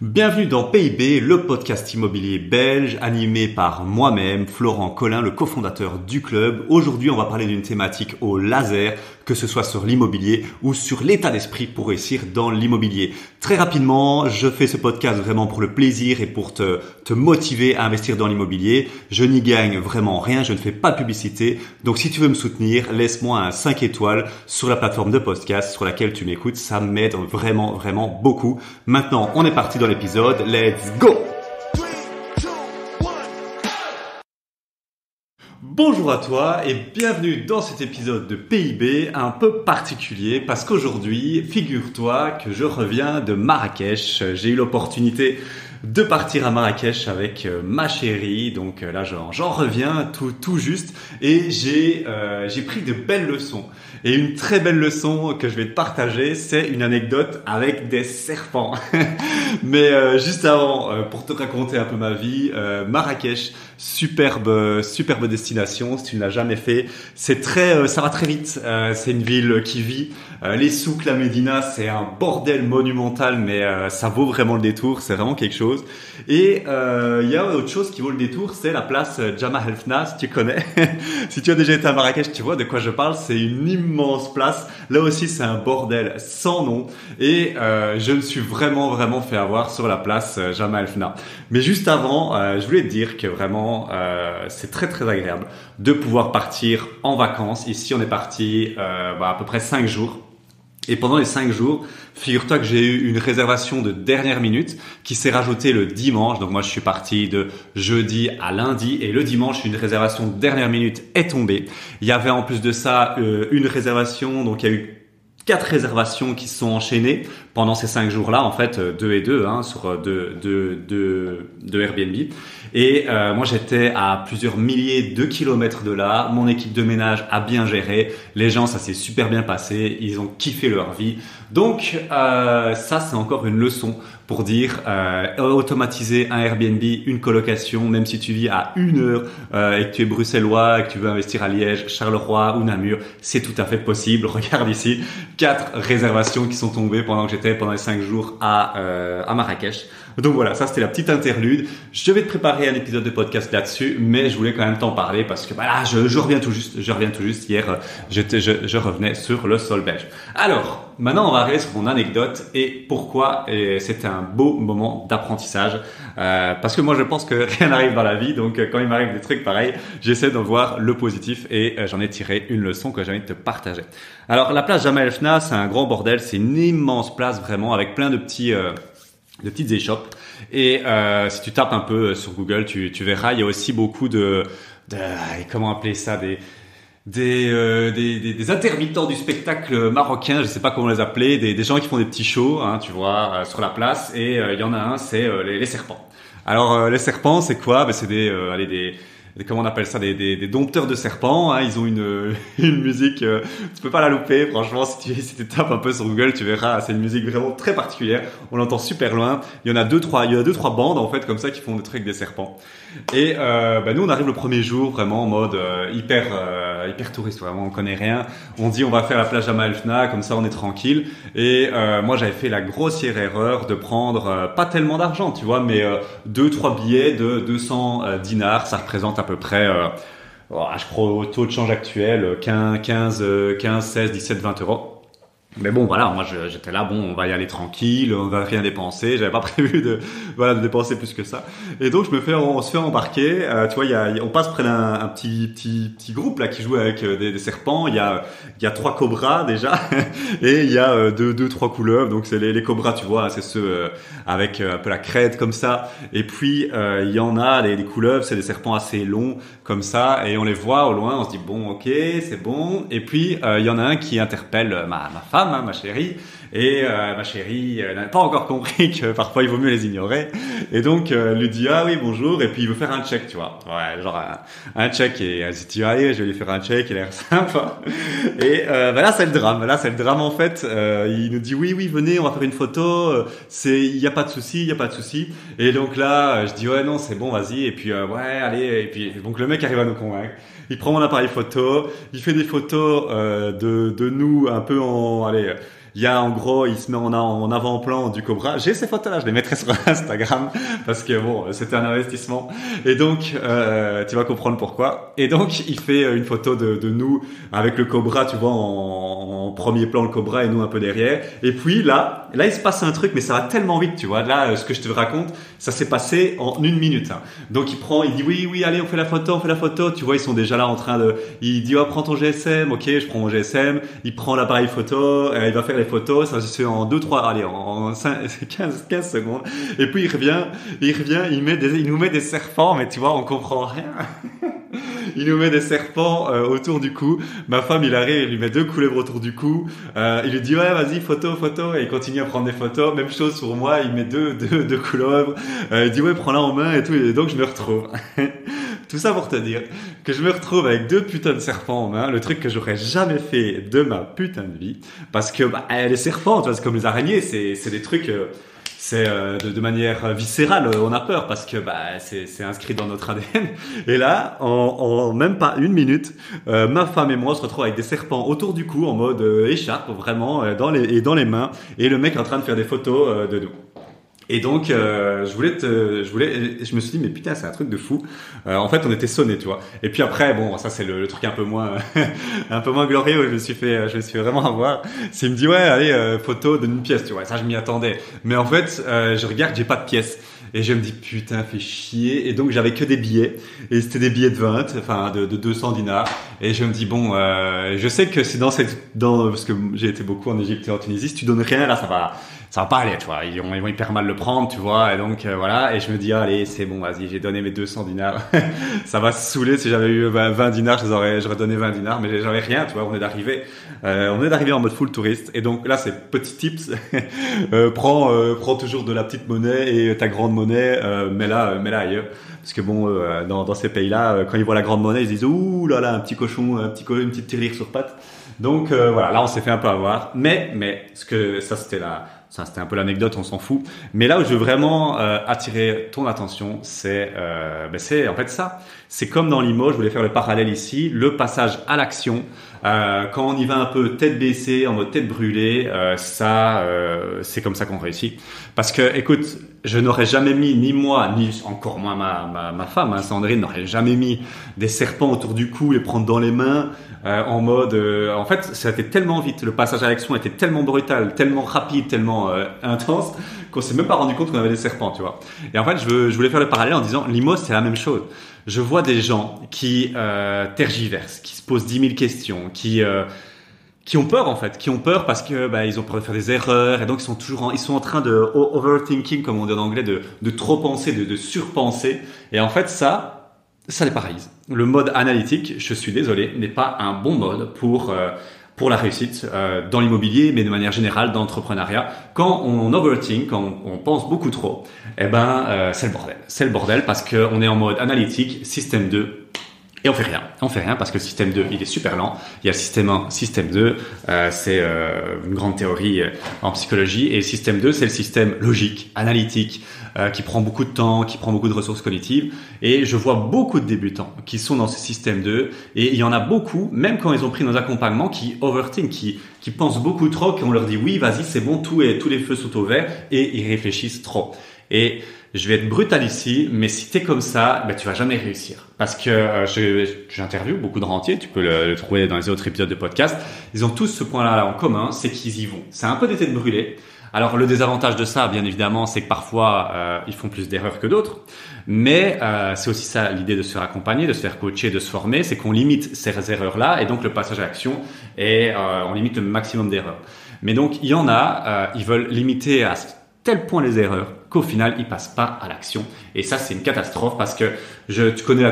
Bienvenue dans PIB, le podcast immobilier belge animé par moi-même, Florent Collin, le cofondateur du club. Aujourd'hui, on va parler d'une thématique au laser, que ce soit sur l'immobilier ou sur l'état d'esprit pour réussir dans l'immobilier. Très rapidement, je fais ce podcast vraiment pour le plaisir et pour te motiver à investir dans l'immobilier. Je n'y gagne vraiment rien, je ne fais pas de publicité. Donc si tu veux me soutenir, laisse-moi un 5 étoiles sur la plateforme de podcast sur laquelle tu m'écoutes. Ça m'aide vraiment beaucoup. Maintenant, on est parti dans l'épisode. Let's go! Bonjour à toi et bienvenue dans cet épisode de PIB un peu particulier parce qu'aujourd'hui, figure-toi que je reviens de Marrakech. J'ai eu l'opportunité de partir à Marrakech avec ma chérie, donc là j'en reviens tout juste et j'ai pris de belles leçons. Et une très belle leçon que je vais te partager, c'est une anecdote avec des serpents. Mais juste avant, pour te raconter un peu ma vie, Marrakech, superbe destination. Si tu ne l'as jamais fait, ça va très vite. C'est une ville qui vit. Les souks, la Médina, c'est un bordel monumental, mais ça vaut vraiment le détour. C'est vraiment quelque chose. Et il y a autre chose qui vaut le détour, c'est la place Jemaa el Fna, si tu connais. Si tu as déjà été à Marrakech, tu vois de quoi je parle. C'est une immense place. Là aussi, c'est un bordel sans nom. Et je me suis vraiment fait avoir sur la place Jemaa el Fna. Mais juste avant, je voulais te dire que vraiment, c'est très agréable de pouvoir partir en vacances. Ici, on est parti à peu près 5 jours. Et pendant les 5 jours, figure-toi que j'ai eu une réservation de dernière minute qui s'est rajoutée le dimanche. Donc moi, je suis parti de jeudi à lundi et le dimanche, une réservation de dernière minute est tombée. Il y avait en plus de ça une réservation, donc il y a eu 4 réservations qui se sont enchaînées pendant ces 5 jours-là, en fait, 2 et 2 sur deux Airbnb. Et moi, j'étais à plusieurs milliers de kilomètres de là. Mon équipe de ménage a bien géré. Les gens, ça s'est super bien passé. Ils ont kiffé leur vie. Donc, ça, c'est encore une leçon pour dire automatiser un Airbnb, une colocation, même si tu vis à 1 heure et que tu es bruxellois et que tu veux investir à Liège, Charleroi ou Namur, c'est tout à fait possible. Regarde ici, 4 réservations qui sont tombées pendant que j'étais pendant les 5 jours à Marrakech. Donc voilà, ça c'était la petite interlude. Je vais te préparer un épisode de podcast là-dessus, mais je voulais quand même t'en parler parce que voilà, je reviens tout juste. Hier, je revenais sur le sol belge. Alors, maintenant on va arriver sur mon anecdote et pourquoi c'était un beau moment d'apprentissage. Parce que moi je pense que rien n'arrive dans la vie, donc quand il m'arrive des trucs pareils, j'essaie de voir le positif et j'en ai tiré une leçon que j'ai envie de te partager. Alors la place Jemaa el Fna, c'est un grand bordel, c'est une immense place vraiment avec plein de petites échoppes. Et si tu tapes un peu sur Google, tu verras, il y a aussi beaucoup de comment appeler ça, des intermittents du spectacle marocain, je sais pas comment les appeler, des gens qui font des petits shows, hein, tu vois, sur la place. Et il y en a un, c'est les serpents. Alors les serpents, c'est quoi? Ben c'est comment on appelle ça, des dompteurs de serpents, hein. Ils ont une musique, tu peux pas la louper, franchement. Si tu tapes un peu sur Google, tu verras, c'est une musique vraiment très particulière. On l'entend super loin. Il y a deux trois bandes en fait comme ça qui font des trucs avec des serpents. Et nous on arrive le premier jour vraiment en mode hyper touriste, vraiment on connaît rien. On dit on va faire la plage Jemaa el Fna, comme ça on est tranquille. Et moi j'avais fait la grossière erreur de prendre pas tellement d'argent, tu vois, mais 2-3 billets de 200 dinars, ça représente à peu près je crois au taux de change actuel 15, 16, 17, 20 euros. Mais bon, voilà, moi j'étais là, bon, on va y aller tranquille, on va rien dépenser, j'avais pas prévu de dépenser plus que ça. Et donc on se fait embarquer, tu vois, on passe près d'un petit groupe là qui joue avec des serpents. Il y a 3 cobras déjà et il y a 2-3 couleuvres. Donc c'est les cobras, tu vois, c'est ceux avec un peu la crête comme ça. Et puis il y en a des couleuvres, c'est des serpents assez longs comme ça, et on les voit au loin, on se dit bon, ok, c'est bon. Et puis il y en a un qui interpelle ma femme, hein, ma chérie, et ma chérie n'a pas encore compris que parfois il vaut mieux les ignorer, et donc elle lui dit ah oui bonjour, et puis il veut faire un check, tu vois, ouais, genre un check, et elle se dit allez, je vais lui faire un check, il a l'air sympa. Et là c'est le drame en fait. Il nous dit oui venez, on va faire une photo, il y a pas de souci. Et donc là je dis ouais non c'est bon, vas-y. Et puis ouais allez, et puis donc le mec arrive à nous convaincre. Il prend mon appareil photo, il fait des photos de nous un peu il y a en gros, il se met en avant-plan du cobra. J'ai ces photos-là, je les mettrai sur Instagram parce que bon, c'était un investissement. Et donc, tu vas comprendre pourquoi. Et donc, il fait une photo de nous avec le cobra, tu vois, en premier plan le cobra et nous un peu derrière. Et puis là, il se passe un truc, mais ça va tellement vite, tu vois. Là, ce que je te raconte, ça s'est passé en 1 minute. Hein. Donc, il dit oui, allez, on fait la photo. Tu vois, ils sont déjà là en train il dit, oh, prends ton GSM. Ok, je prends mon GSM. Il prend l'appareil photo, il va faire les photos. Ça se fait en 15 secondes. Et puis, il revient, il nous met des serpents, mais tu vois, on comprend rien. Il nous met des serpents autour du cou. Ma femme, il arrive, il lui met 2 couleuvres autour du cou. Il lui dit ouais, vas-y, photo. Et il continue à prendre des photos. Même chose sur moi, il met deux couleuvres. Il dit ouais, prends-la en main et tout. Et donc je me retrouve. Tout ça pour te dire que je me retrouve avec 2 putains de serpents en main. Le truc que j'aurais jamais fait de ma putain de vie. Parce que les serpents, tu vois, c'est comme les araignées, c'est des trucs. C'est de manière viscérale, on a peur parce que c'est inscrit dans notre ADN. Et là, en même pas 1 minute, ma femme et moi on se retrouvent avec des serpents autour du cou en mode écharpe vraiment dans les mains, et le mec est en train de faire des photos de nous. Et donc, je me suis dit, mais putain, c'est un truc de fou. En fait, on était sonnés, tu vois. Et puis après, bon, ça, c'est le truc un peu moins, un peu moins glorieux où je me suis fait vraiment avoir. C'est, il me dit, ouais, allez, photo d'une pièce, tu vois. Ça, je m'y attendais. Mais en fait, je regarde, j'ai pas de pièce. Et je me dis, putain, fait chier. Et donc, j'avais que des billets. Et c'était des billets de 20, enfin, de 200 dinars. Et je me dis, bon, je sais que c'est parce que j'ai été beaucoup en Égypte et en Tunisie, si tu donnes rien, là, ça va pas aller, tu vois. Ils vont hyper mal le prendre, tu vois. Et donc, voilà. Et je me dis, allez, c'est bon, vas-y, j'ai donné mes 200 dinars. Ça va se saouler. Si j'avais eu 20 dinars, j'aurais donné 20 dinars, mais j'avais rien, tu vois. On est d'arriver en mode full touriste. Et donc, là, c'est petit tips. Prends toujours de la petite monnaie et ta grande monnaie, mets-la ailleurs. Parce que bon, dans ces pays-là, quand ils voient la grande monnaie, ils se disent, ouh là là, un petit cochon, une petite tirelire sur pattes. Donc, voilà, là, on s'est fait un peu avoir. Mais, ça, c'était un peu l'anecdote, on s'en fout. Mais là où je veux vraiment attirer ton attention, c'est en fait ça. C'est comme dans l'IMO, je voulais faire le parallèle ici, le passage à l'action. Quand on y va un peu tête baissée, en mode tête brûlée, c'est comme ça qu'on réussit. Parce que, écoute, je n'aurais jamais mis, ni moi, ni encore moins ma femme, hein, Sandrine, n'aurait jamais mis des serpents autour du cou, les prendre dans les mains, en mode, en fait, ça a été tellement vite, le passage à l'action était tellement brutal, tellement rapide, tellement intense, qu'on s'est même pas rendu compte qu'on avait des serpents, tu vois. Et en fait, je voulais faire le parallèle en disant, l'IMO, c'est la même chose. Je vois des gens qui tergiversent, qui se posent 10 000 questions, qui ont peur en fait, qui ont peur parce que ils ont peur de faire des erreurs, et donc ils sont en train de overthinking, comme on dit en anglais, de trop penser, de surpenser. Et en fait ça les paralyse. Le mode analytique, je suis désolé, n'est pas un bon mode pour la réussite dans l'immobilier, mais de manière générale dans l'entrepreneuriat. Quand on overthink, quand on pense beaucoup trop, c'est le bordel. C'est le bordel parce que on est en mode analytique, système 2. Et on fait rien. On fait rien parce que le système 2, il est super lent. Il y a le système 1, système 2. C'est une grande théorie en psychologie. Et le système 2, c'est le système logique, analytique, qui prend beaucoup de temps, qui prend beaucoup de ressources cognitives. Et je vois beaucoup de débutants qui sont dans ce système 2. Et il y en a beaucoup, même quand ils ont pris nos accompagnements, qui overthink, qui pensent beaucoup trop, qu'on leur dit oui, vas-y, c'est bon, tous les feux sont au vert, et ils réfléchissent trop. Et je vais être brutal ici, mais si t'es comme ça, tu vas jamais réussir. Parce que j'interviewe beaucoup de rentiers, tu peux le trouver dans les autres épisodes de podcast. Ils ont tous ce point-là en commun, c'est qu'ils y vont. C'est un peu des têtes brûlées. Alors le désavantage de ça, bien évidemment, c'est que parfois ils font plus d'erreurs que d'autres. Mais c'est aussi ça l'idée de se faire accompagner, de se faire coacher, de se former, c'est qu'on limite ces erreurs-là, et donc le passage à l'action, et on limite le maximum d'erreurs. Mais donc il y en a, ils veulent limiter à tel point les erreurs qu'au final ils passent pas à l'action, et ça c'est une catastrophe parce que tu connais la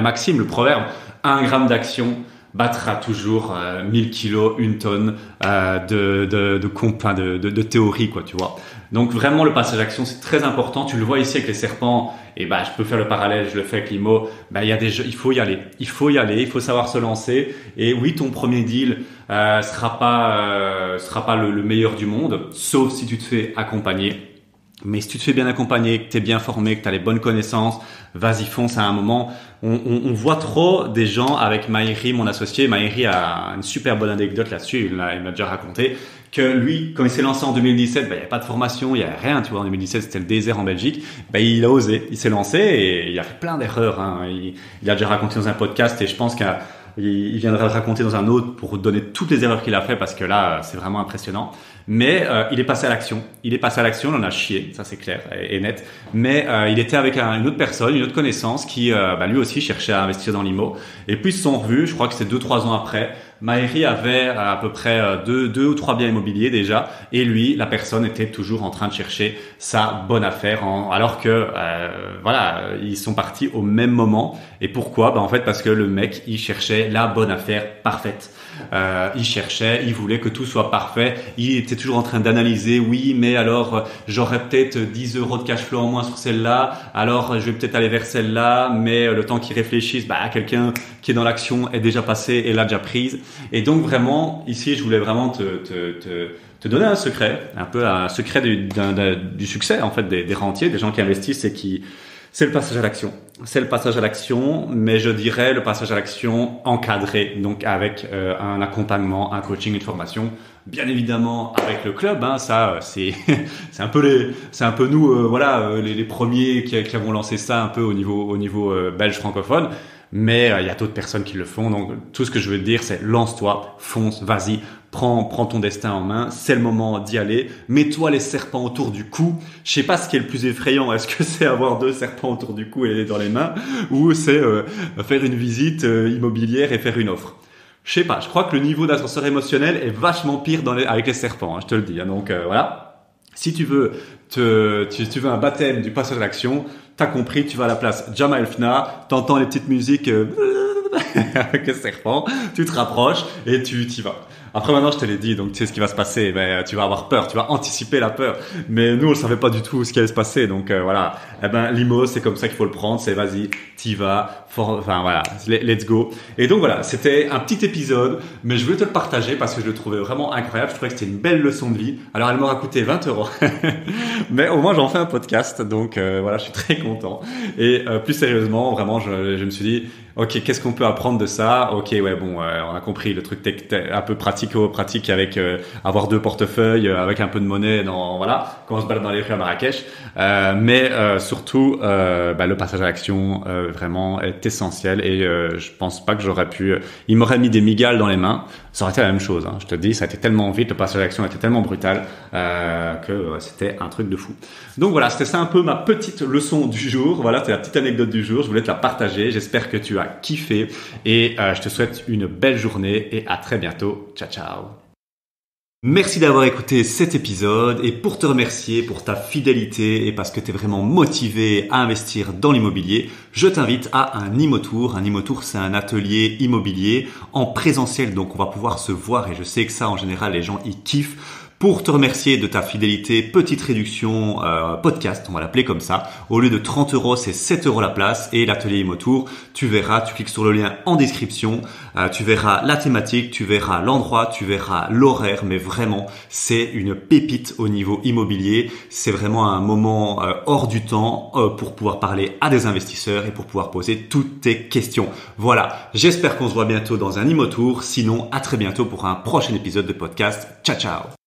maxime, le proverbe, 1 gramme d'action battra toujours 1000 kilos, 1 tonne de théorie, quoi, tu vois. Donc vraiment le passage à l'action c'est très important. Tu le vois ici avec les serpents, et je peux faire le parallèle, je le fais avec l'IMO. Il y a des jeux, il faut y aller, il faut savoir se lancer. Et oui, ton premier deal sera pas le meilleur du monde, sauf si tu te fais accompagner. Mais si tu te fais bien accompagner, que tu es bien formé, que tu as les bonnes connaissances, vas-y fonce à un moment. On voit trop des gens avec Maïri, mon associé. Maïri a une super bonne anecdote là-dessus, il m'a déjà raconté, que lui, quand il s'est lancé en 2017, il n'y avait pas de formation, il n'y avait rien, tu vois, en 2017 c'était le désert en Belgique, il a osé, il s'est lancé et il a fait plein d'erreurs. Il a déjà raconté dans un podcast et je pense qu'il viendra le raconter dans un autre pour donner toutes les erreurs qu'il a fait parce que là, c'est vraiment impressionnant. Mais il est passé à l'action. Il en a chié, ça c'est clair et net. Mais il était avec une autre personne, une autre connaissance qui lui aussi cherchait à investir dans l'IMO. Et puis ils se sont revus, je crois que c'est 2-3 ans après. Maïri avait à peu près deux ou trois biens immobiliers déjà, et lui, la personne était toujours en train de chercher sa bonne affaire, alors que ils sont partis au même moment. Et pourquoi ? En fait, parce que le mec, il cherchait la bonne affaire parfaite. Il voulait que tout soit parfait. Il était toujours en train d'analyser. Oui, mais alors j'aurais peut-être 10 euros de cash flow en moins sur celle-là. Alors je vais peut-être aller vers celle-là, mais le temps qu'il réfléchisse, quelqu'un qui est dans l'action est déjà passé et l'a déjà prise. Et donc vraiment, ici, je voulais vraiment te donner un secret, un peu un secret du succès en fait des rentiers, des gens qui investissent et c'est le passage à l'action. C'est le passage à l'action, mais je dirais le passage à l'action encadré, donc avec un accompagnement, un coaching, une formation. Bien évidemment avec le club, ça c'est un peu nous les premiers qui avons lancé ça un peu au niveau belge francophone. Mais il y a d'autres personnes qui le font. Donc tout ce que je veux te dire, c'est lance-toi, fonce, vas-y, prends ton destin en main. C'est le moment d'y aller. Mets-toi les serpents autour du cou. Je sais pas ce qui est le plus effrayant. Est-ce que c'est avoir 2 serpents autour du cou et dans les mains, ou c'est faire une visite immobilière et faire une offre? Je sais pas. Je crois que le niveau d'ascenseur émotionnel est vachement pire avec les serpents. Je te le dis. Donc voilà. Si tu veux un baptême du passage à l'action, t'as compris, tu vas à la place Jama Elfna, t'entends les petites musiques avec les serpents, tu te rapproches et tu t'y vas. Après maintenant je te l'ai dit, donc tu sais ce qui va se passer, tu vas avoir peur, tu vas anticiper la peur. Mais nous on ne savait pas du tout ce qui allait se passer, donc voilà. L'IMO c'est comme ça qu'il faut le prendre, c'est vas-y, t'y vas, let's go. Et donc voilà, c'était un petit épisode, mais je voulais te le partager parce que je le trouvais vraiment incroyable, je trouvais que c'était une belle leçon de vie. Alors elle m'aura coûté 20 €, mais au moins j'en fais un podcast, donc je suis très content. Et plus sérieusement, vraiment je me suis dit, ok, qu'est-ce qu'on peut apprendre de ça? Ok, on a compris le truc un peu pratique avec avoir 2 portefeuilles, avec un peu de monnaie quand on se balade dans les rues à Marrakech. Mais surtout, le passage à l'action vraiment est essentiel et je pense pas que j'aurais pu. Il m'aurait mis des migales dans les mains, ça aurait été la même chose. Je te dis, ça a été tellement vite, le passage à l'action était tellement brutal que c'était un truc de fou. Donc voilà, c'était ça un peu ma petite leçon du jour. Voilà, c'était la petite anecdote du jour. Je voulais te la partager. J'espère que tu as kiffé et je te souhaite une belle journée et à très bientôt. Ciao, ciao. Merci d'avoir écouté cet épisode et pour te remercier pour ta fidélité et parce que tu es vraiment motivé à investir dans l'immobilier, je t'invite à un IMOtour. Un IMOtour, c'est un atelier immobilier en présentiel, donc on va pouvoir se voir et je sais que ça en général les gens y kiffent. Pour te remercier de ta fidélité, petite réduction podcast, on va l'appeler comme ça. Au lieu de 30 €, c'est 7 € la place et l'atelier IMOtour, tu verras, tu cliques sur le lien en description, tu verras la thématique, tu verras l'endroit, tu verras l'horaire, mais vraiment, c'est une pépite au niveau immobilier. C'est vraiment un moment hors du temps pour pouvoir parler à des investisseurs et pour pouvoir poser toutes tes questions. Voilà, j'espère qu'on se voit bientôt dans un IMOtour. Sinon, à très bientôt pour un prochain épisode de podcast. Ciao, ciao.